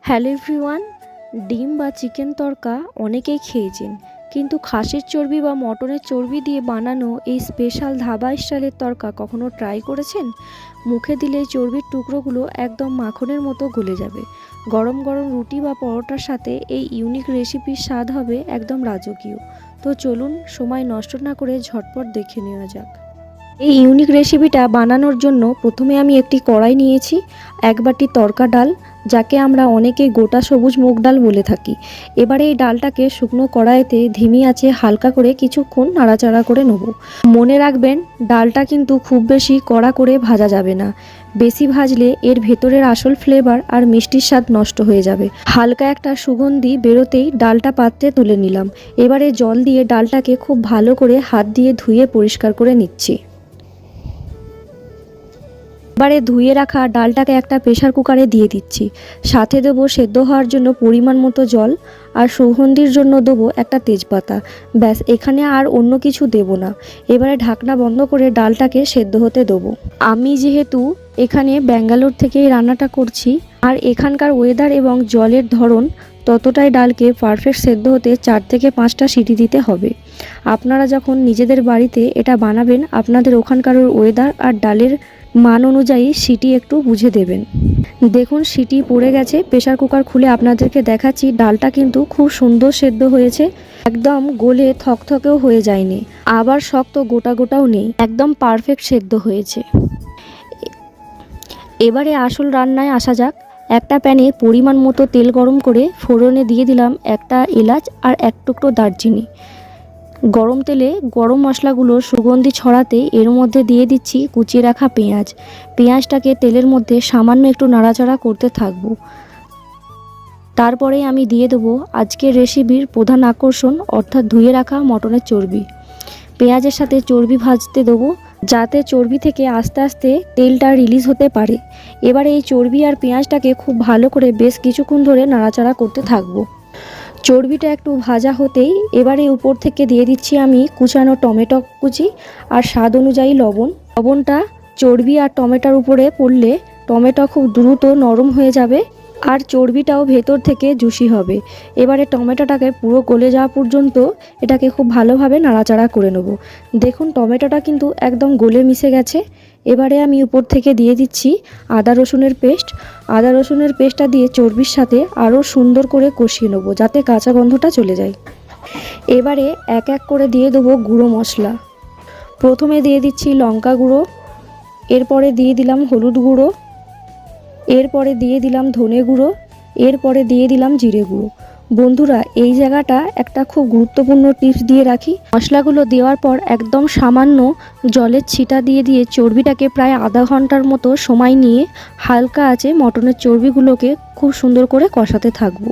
Hello everyone. ডিম বা chicken তড়কা অনেকেই খেয়েছেন, কিন্তু খাসির চর্বি বা মটনের চর্বি দিয়ে বানানো এই স্পেশাল ধাবা স্টাইলের তড়কা কখনো ট্রাই করেছেন? মুখে দিলে চর্বির টুকরোগুলো একদম মাখনের মতো গলে যাবে। গরম গরম রুটি বা পরোটার সাথে এই ইউনিক রেসিপির স্বাদ হবে একদম রাজকীয়। তো চলুন সময় নষ্ট না করে ঝটপট দেখে নেওয়া যাক। এই ইউনিক রেসিপিটা বানানোর জন্য প্রথমে আমি একটি কড়াই নিয়েছি, এক বাটি তড়কা ডাল, যাকে আমরা অনেকে গোটা সবুজ মুগ ডাল বলে থাকি। এবারে এই ডালটাকে শুকনো কড়াইতে ধিমি আঁচে হালকা করে কিছুক্ষণ নাড়াচাড়া করে নেব। মনে রাখবেন, ডালটা কিন্তু খুব বেশি কড়া করে ভাজা যাবে না। বেশি ভাজলে এর ভেতরের আসল ফ্লেভার আর মিষ্টির স্বাদ নষ্ট হয়ে যাবে। হালকা একটা সুগন্ধি বেরোতেই ডালটা পাত্রে তুলে নিলাম। এবারে জল দিয়ে ডালটাকে খুব ভালো করে হাত দিয়ে ধুয়ে পরিষ্কার করে নিচ্ছি। এবারে ধুয়ে রাখা ডালটাকে একটা প্রেসার কুকারে দিয়ে দিচ্ছি। সাথে দেবো সেদ্ধ হওয়ার জন্য পরিমাণ মতো জল, আর সুগন্ধির জন্য দেবো একটা তেজপাতা। ব্যাস, এখানে আর অন্য কিছু দেব না। এবারে ঢাকনা বন্ধ করে ডালটাকে সেদ্ধ হতে দেবো। আমি যেহেতু এখানে ব্যাঙ্গালোর থেকেই রান্নাটা করছি, আর এখানকার ওয়েদার এবং জলের ধরন ততটাই ডালকে পারফেক্ট সেদ্ধ হতে 4 থেকে 5টা সিটি দিতে হবে। আপনারা যখন নিজেদের বাড়িতে এটা বানাবেন, আপনাদের ওখানকার ওয়েদার আর ডালের মান অনুযায়ী সিটি একটু বুঝে দেবেন। দেখুন, সিটি পড়ে গেছে। প্রেসার কুকার খুলে আপনাদেরকে দেখাচ্ছি, ডালটা কিন্তু খুব সুন্দর সেদ্ধ হয়েছে। একদম গলে থকথকেও হয়ে যায়নি, আবার শক্ত গোটা গোটাও নেই, একদম পারফেক্ট সেদ্ধ হয়েছে। এবারে আসল রান্নায় আসা যাক। একটা প্যানে পরিমাণ মতো তেল গরম করে ফোড়নে দিয়ে দিলাম একটা এলাচ আর এক টুকরো দারচিনি। গরম তেলে গরম মশলাগুলোর সুগন্ধি ছড়াতে এর মধ্যে দিয়ে দিচ্ছি কুচিয়ে রাখা পেঁয়াজ। পেঁয়াজটাকে তেলের মধ্যে সামান্য একটু নাড়াচাড়া করতে থাকবো। তারপরে আমি দিয়ে দেবো আজকের রেসিপির প্রধান আকর্ষণ, অর্থাৎ ধুয়ে রাখা মটনের চর্বি। পেঁয়াজের সাথে চর্বি ভাজতে দেবো, যাতে চর্বি থেকে আস্তে আস্তে তেলটা রিলিজ হতে পারে। এবারে এই চর্বি আর পেঁয়াজটাকে খুব ভালো করে বেশ কিছুক্ষণ ধরে নাড়াচাড়া করতে থাকবো। চর্বিটা একটু ভাজা হতেই এবারে উপর থেকে দিয়ে দিচ্ছি আমি কুচানো টমেটো কুচি আর স্বাদ অনুযায়ী লবণ। লবণটা চর্বি আর টমেটোর উপরে পড়লে টমেটো খুব দ্রুত নরম হয়ে যাবে, আর চর্বিটাও ভেতর থেকে জুসি হবে। এবারে টমেটোটাকে পুরো গলে যাওয়া পর্যন্ত এটাকে খুব ভালোভাবে নাড়াচাড়া করে নেব। দেখুন, টমেটোটা কিন্তু একদম গলে মিশে গেছে। এবারে আমি উপর থেকে দিয়ে দিচ্ছি আদা রসুনের পেস্ট। আদা রসুনের পেস্টটা দিয়ে চর্বির সাথে আরও সুন্দর করে কষিয়ে নেব, যাতে কাঁচা গন্ধটা চলে যায়। এবারে এক এক করে দিয়ে দেবো গুঁড়ো মশলা। প্রথমে দিয়ে দিচ্ছি লঙ্কা গুঁড়ো, এরপরে দিয়ে দিলাম হলুদ গুঁড়ো, এরপরে দিয়ে দিলাম ধনে গুঁড়ো, এরপরে দিয়ে দিলাম জিরে গুঁড়ো। বন্ধুরা, এই জায়গাটা একটা খুব গুরুত্বপূর্ণ টিপস দিয়ে রাখি। মশলাগুলো দেওয়ার পর একদম সামান্য জলের ছিটা দিয়ে দিয়ে চর্বিটাকে প্রায় আধা ঘন্টার মতো সময় নিয়ে হালকা আঁচে মটনের চর্বিগুলোকে খুব সুন্দর করে কষাতে থাকবো।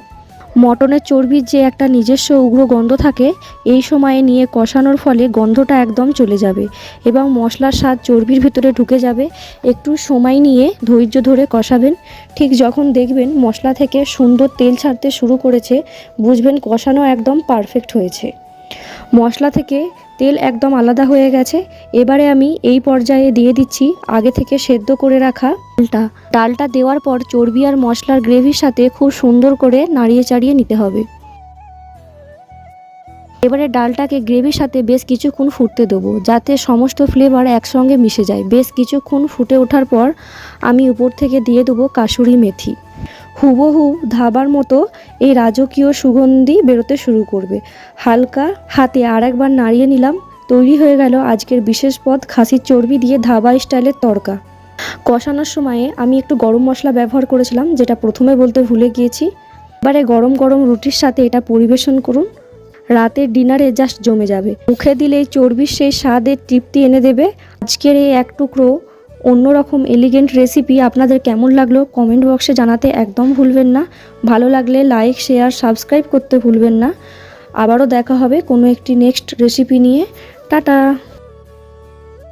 মটনের চর্বির যে একটা নিজস্ব উগ্র গন্ধ থাকে, এই সময়ে নিয়ে কষানোর ফলে গন্ধটা একদম চলে যাবে এবং মশলার স্বাদ চর্বির ভিতরে ঢুকে যাবে। একটু সময় নিয়ে ধৈর্য ধরে কষাবেন। ঠিক যখন দেখবেন মশলা থেকে সুন্দর তেল ছাড়তে শুরু করেছে, বুঝবেন কষানো একদম পারফেক্ট হয়েছে। মশলা থেকে তেল একদম আলাদা হয়ে গেছে। এবারে আমি এই পর্যায়ে দিয়ে দিচ্ছি আগে থেকে সেদ্ধ করে রাখা ডালটা। ডালটা দেওয়ার পর চর্বি আর মশলার গ্রেভির সাথে খুব সুন্দর করে নাড়িয়ে চাড়িয়ে নিতে হবে। এবারে ডালটাকে গ্রেভির সাথে বেশ কিছুক্ষণ ফুটতে দেবো, যাতে সমস্ত ফ্লেভার একসঙ্গে মিশে যায়। বেশ কিছুক্ষণ ফুটে ওঠার পর আমি উপর থেকে দিয়ে দেবো কাসুরি মেথি। হুবহু ধাবার মতো এই রাজকীয় সুগন্ধি বেরোতে শুরু করবে। হালকা হাতে আরেকবার নাড়িয়ে নিলাম। তৈরি হয়ে গেল আজকের বিশেষ পদ, খাসির চর্বি দিয়ে ধাবা স্টাইলের তড়কা। কষানোর সময়ে আমি একটু গরম মশলা ব্যবহার করেছিলাম, যেটা প্রথমে বলতে ভুলে গিয়েছি। এবারে গরম গরম রুটির সাথে এটা পরিবেশন করুন। রাতের ডিনারে জাস্ট জমে যাবে। মুখে দিলেই চর্বির সেই স্বাদের তৃপ্তি এনে দেবে। আজকের এই এক টুকরো অন্যরকম এলিগেন্ট রেসিপি আপনাদের কেমন লাগলো কমেন্ট বক্সে জানাতে একদম ভুলবেন না। ভালো লাগলে লাইক, শেয়ার, সাবস্ক্রাইব করতে ভুলবেন না। আবারও দেখা হবে কোনো একটি নেক্সট রেসিপি নিয়ে। টাটা।